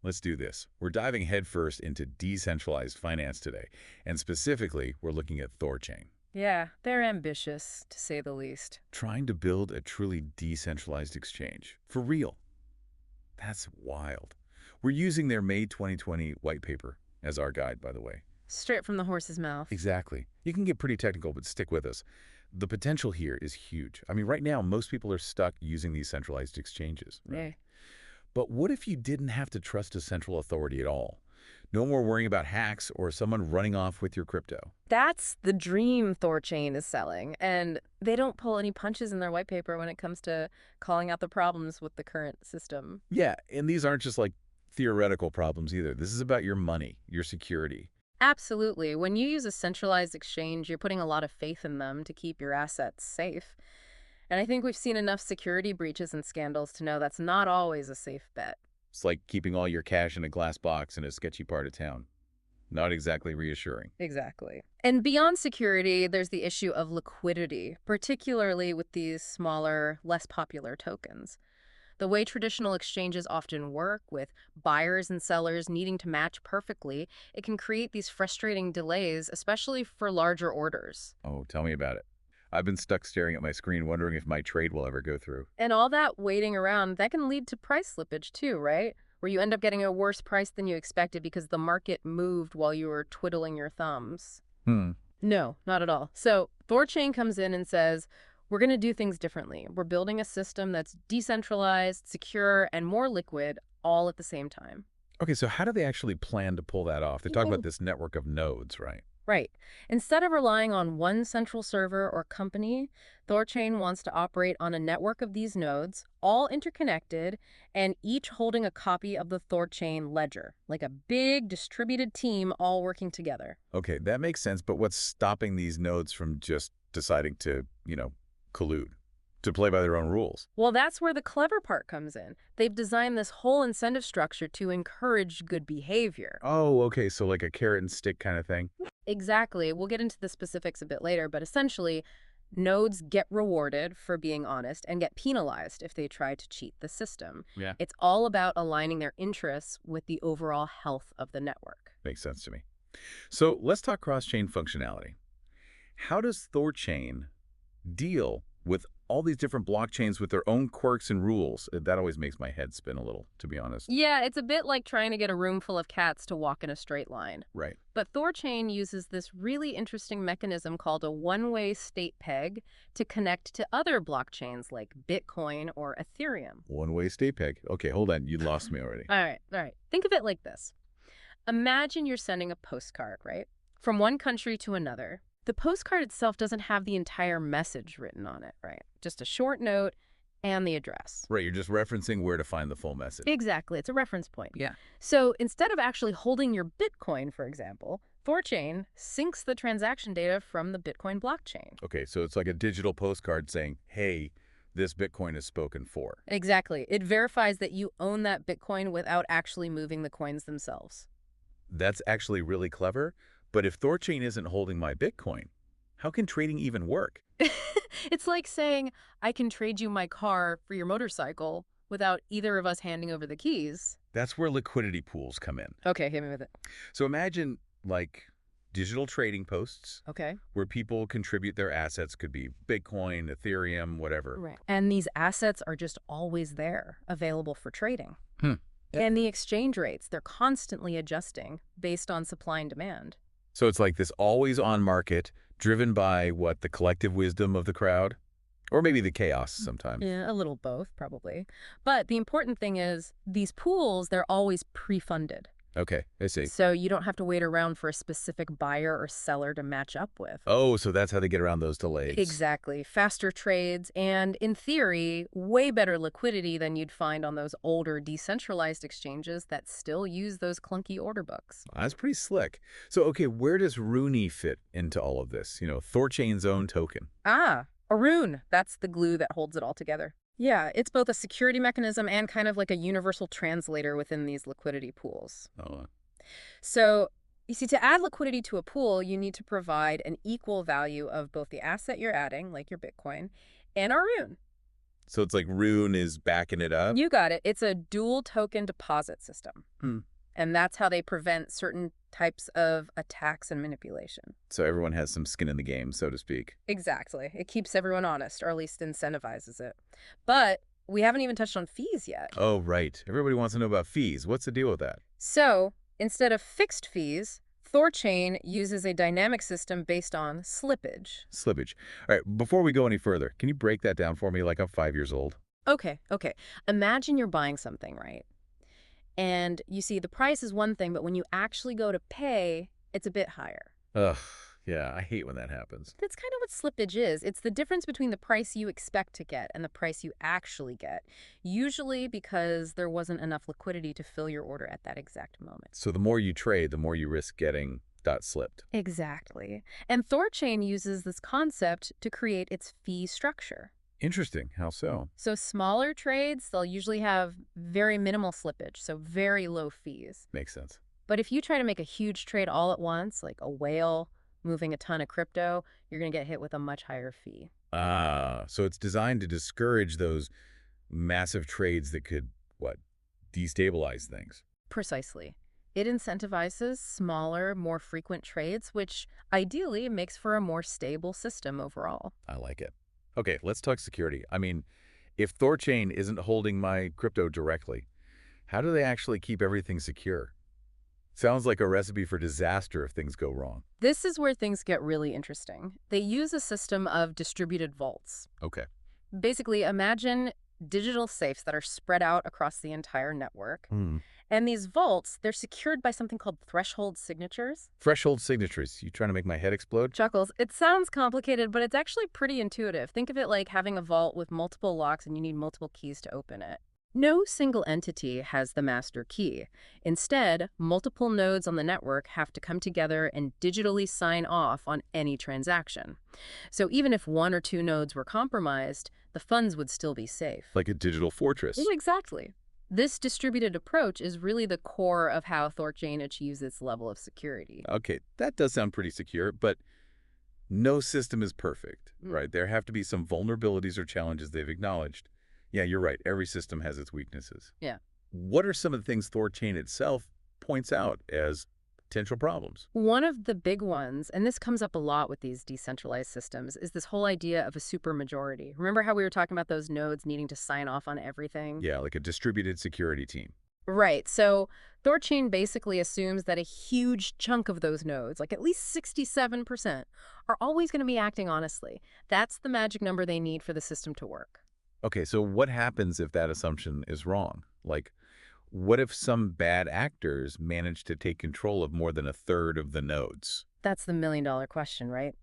let's do this. We're diving headfirst into decentralized finance today, and specifically, we're looking at THORChain. Yeah, they're ambitious, to say the least. Trying to build a truly decentralized exchange. For real. That's wild. We're using their May 2020 white paper as our guide, by the way. Straight from the horse's mouth. Exactly. You can get pretty technical, but stick with us. The potential here is huge. I mean, right now, most people are stuck using these centralized exchanges. Right? Yeah. But what if you didn't have to trust a central authority at all? No more worrying about hacks or someone running off with your crypto. That's the dream THORChain is selling, and they don't pull any punches in their white paper when it comes to calling out the problems with the current system. Yeah, and these aren't just like theoretical problems either. This is about your money, your security. Absolutely. When you use a centralized exchange, you're putting a lot of faith in them to keep your assets safe. And I think we've seen enough security breaches and scandals to know that's not always a safe bet. It's like keeping all your cash in a glass box in a sketchy part of town. Not exactly reassuring. Exactly. And beyond security, there's the issue of liquidity, particularly with these smaller, less popular tokens. The way traditional exchanges often work, with buyers and sellers needing to match perfectly, it can create these frustrating delays, especially for larger orders. Oh, tell me about it. I've been stuck staring at my screen wondering if my trade will ever go through. And all that waiting around, that can lead to price slippage too, right? Where you end up getting a worse price than you expected because the market moved while you were twiddling your thumbs. No, not at all. So THORChain comes in and says, we're going to do things differently. We're building a system that's decentralized, secure, and more liquid all at the same time. Okay, so how do they actually plan to pull that off? They talk about this network of nodes, right? Right. Instead of relying on one central server or company, THORChain wants to operate on a network of these nodes, all interconnected, and each holding a copy of the THORChain ledger, like a big distributed team all working together. Okay, that makes sense, but what's stopping these nodes from just deciding to, collude, to play by their own rules? Well, that's where the clever part comes in. They've designed this whole incentive structure to encourage good behavior. Oh, okay, so like a carrot and stick kind of thing? Exactly. We'll get into the specifics a bit later, but essentially, nodes get rewarded for being honest and get penalized if they try to cheat the system. Yeah. It's all about aligning their interests with the overall health of the network. Makes sense to me. So let's talk cross-chain functionality. How does THORChain deal with all these different blockchains with their own quirks and rules? That always makes my head spin a little, to be honest. Yeah, it's a bit like trying to get a room full of cats to walk in a straight line. Right. But THORChain uses this really interesting mechanism called a one-way state peg to connect to other blockchains like Bitcoin or Ethereum. One-way state peg. Okay, hold on. You lost me already. All right. Think of it like this. Imagine you're sending a postcard, right? From one country to another. The postcard itself doesn't have the entire message written on it, right? Just a short note and the address. Right, you're just referencing where to find the full message. Exactly. It's a reference point. Yeah. So instead of actually holding your Bitcoin, for example, THORChain syncs the transaction data from the Bitcoin blockchain. Okay, so it's like a digital postcard saying, hey, this Bitcoin is spoken for. Exactly. It verifies that you own that Bitcoin without actually moving the coins themselves. That's actually really clever. But if THORChain isn't holding my Bitcoin, how can trading even work? It's like saying, I can trade you my car for your motorcycle without either of us handing over the keys. That's where liquidity pools come in. Okay, hit me with it. So imagine like digital trading posts Okay. where people contribute their assets, could be Bitcoin, Ethereum, whatever. Right. And these assets are just always there, available for trading. Yep. And the exchange rates, they're constantly adjusting based on supply and demand. So it's like this always on market driven by what, the collective wisdom of the crowd? Or maybe the chaos sometimes. Yeah, a little both, probably. But the important thing is these pools, they're always pre-funded. Okay, I see. So you don't have to wait around for a specific buyer or seller to match up with. Oh, so that's how they get around those delays. Exactly. Faster trades and, in theory, way better liquidity than you'd find on those older decentralized exchanges that still use those clunky order books. That's pretty slick. So, okay, where does RUNE fit into all of this? THORChain's own token. Ah, a RUNE. That's the glue that holds it all together. Yeah, it's both a security mechanism and kind of like a universal translator within these liquidity pools. Oh, So, you see, to add liquidity to a pool, you need to provide an equal value of both the asset you're adding, like your Bitcoin, and a RUNE. So it's like RUNE is backing it up? You got it. It's a dual token deposit system. And that's how they prevent certain types of attacks and manipulation. So everyone has some skin in the game, so to speak. Exactly. It keeps everyone honest, or at least incentivizes it. But we haven't even touched on fees yet. Oh, right. Everybody wants to know about fees. What's the deal with that? So instead of fixed fees, THORChain uses a dynamic system based on slippage. Slippage. All right, before we go any further, can you break that down for me like I'm 5 years old? Okay. Imagine you're buying something, right? And you see the price is one thing, but when you actually go to pay, it's a bit higher. Ugh, yeah, I hate when that happens. That's kind of what slippage is. It's the difference between the price you expect to get and the price you actually get, usually because there wasn't enough liquidity to fill your order at that exact moment. So the more you trade, the more you risk getting slipped. Exactly. And THORChain uses this concept to create its fee structure. Interesting. How so? So smaller trades, they'll usually have very minimal slippage, so very low fees. Makes sense. But if you try to make a huge trade all at once, like a whale moving a ton of crypto, you're going to get hit with a much higher fee. Ah, so it's designed to discourage those massive trades that could, what, destabilize things. Precisely. It incentivizes smaller, more frequent trades, which ideally makes for a more stable system overall. I like it. Okay, let's talk security. I mean, if THORChain isn't holding my crypto directly, how do they actually keep everything secure? Sounds like a recipe for disaster if things go wrong. This is where things get really interesting. They use a system of distributed vaults. Okay. Basically, imagine digital safes that are spread out across the entire network. And these vaults, they're secured by something called threshold signatures. Threshold signatures. You trying to make my head explode? Chuckles. It sounds complicated, but it's actually pretty intuitive. Think of it like having a vault with multiple locks and you need multiple keys to open it. No single entity has the master key. Instead, multiple nodes on the network have to come together and digitally sign off on any transaction. So even if one or two nodes were compromised, the funds would still be safe. Like a digital fortress. Exactly. This distributed approach is really the core of how THORChain achieves its level of security. Okay, that does sound pretty secure, but no system is perfect, right? There have to be some vulnerabilities or challenges they've acknowledged. Yeah, you're right. Every system has its weaknesses. Yeah. What are some of the things THORChain itself points out as potential problems? One of the big ones, and this comes up a lot with these decentralized systems, is this whole idea of a supermajority. Remember how we were talking about those nodes needing to sign off on everything? Yeah, like a distributed security team. Right. So THORChain basically assumes that a huge chunk of those nodes, like at least 67%, are always going to be acting honestly. That's the magic number they need for the system to work. Okay, so what happens if that assumption is wrong? Like, what if some bad actors manage to take control of more than a third of the nodes? That's the million-dollar question, right?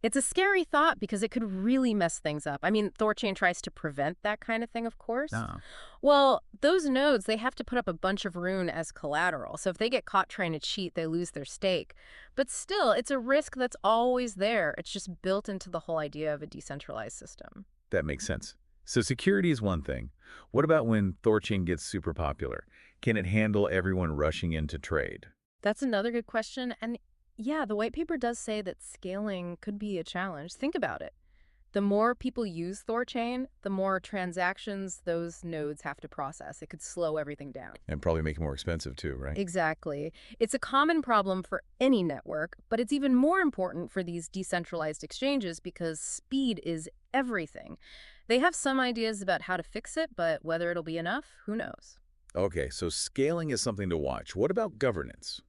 It's a scary thought because it could really mess things up. I mean, THORChain tries to prevent that kind of thing, of course. No. Well, those nodes, they have to put up a bunch of RUNE as collateral. So if they get caught trying to cheat, they lose their stake. But still, it's a risk that's always there. It's just built into the whole idea of a decentralized system. That makes sense. So security is one thing. What about when THORChain gets super popular? Can it handle everyone rushing in to trade? That's another good question. And yeah, the white paper does say that scaling could be a challenge. Think about it. The more people use THORChain, the more transactions those nodes have to process. It could slow everything down. And probably make it more expensive too, right? Exactly. It's a common problem for any network, but it's even more important for these decentralized exchanges because speed is everything. They have some ideas about how to fix it, but whether it'll be enough, who knows? Okay, so scaling is something to watch. What about governance?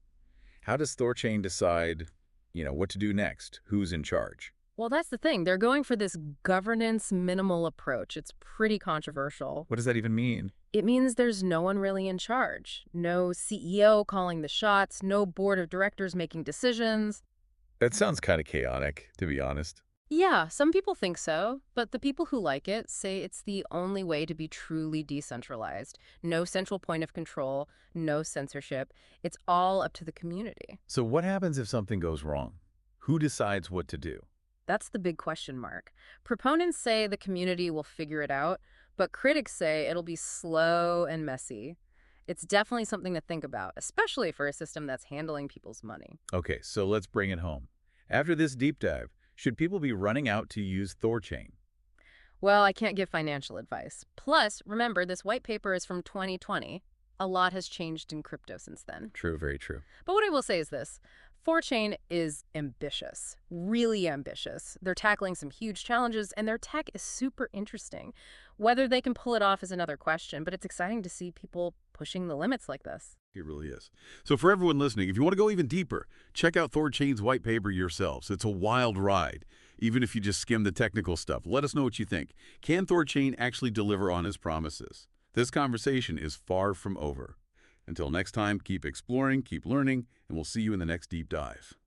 How does THORChain decide, what to do next? Who's in charge? Well, that's the thing. They're going for this governance minimal approach. It's pretty controversial. What does that even mean? It means there's no one really in charge. No CEO calling the shots, no board of directors making decisions. That sounds kind of chaotic, to be honest. Yeah, some people think so, but the people who like it say it's the only way to be truly decentralized. No central point of control, no censorship. It's all up to the community. So what happens if something goes wrong? Who decides what to do? That's the big question mark. Proponents say the community will figure it out, but critics say it'll be slow and messy. It's definitely something to think about, especially for a system that's handling people's money. Okay, so let's bring it home. After this deep dive, should people be running out to use THORChain? Well, I can't give financial advice. Plus, remember, this white paper is from 2020. A lot has changed in crypto since then. True, very true. But what I will say is this. THORChain is ambitious, really ambitious. They're tackling some huge challenges, and their tech is super interesting. Whether they can pull it off is another question, but it's exciting to see people pushing the limits like this. It really is. So for everyone listening, if you want to go even deeper, check out THORChain's white paper yourselves. It's a wild ride, even if you just skim the technical stuff. Let us know what you think. Can THORChain actually deliver on his promises? This conversation is far from over. Until next time, keep exploring, keep learning, and we'll see you in the next deep dive.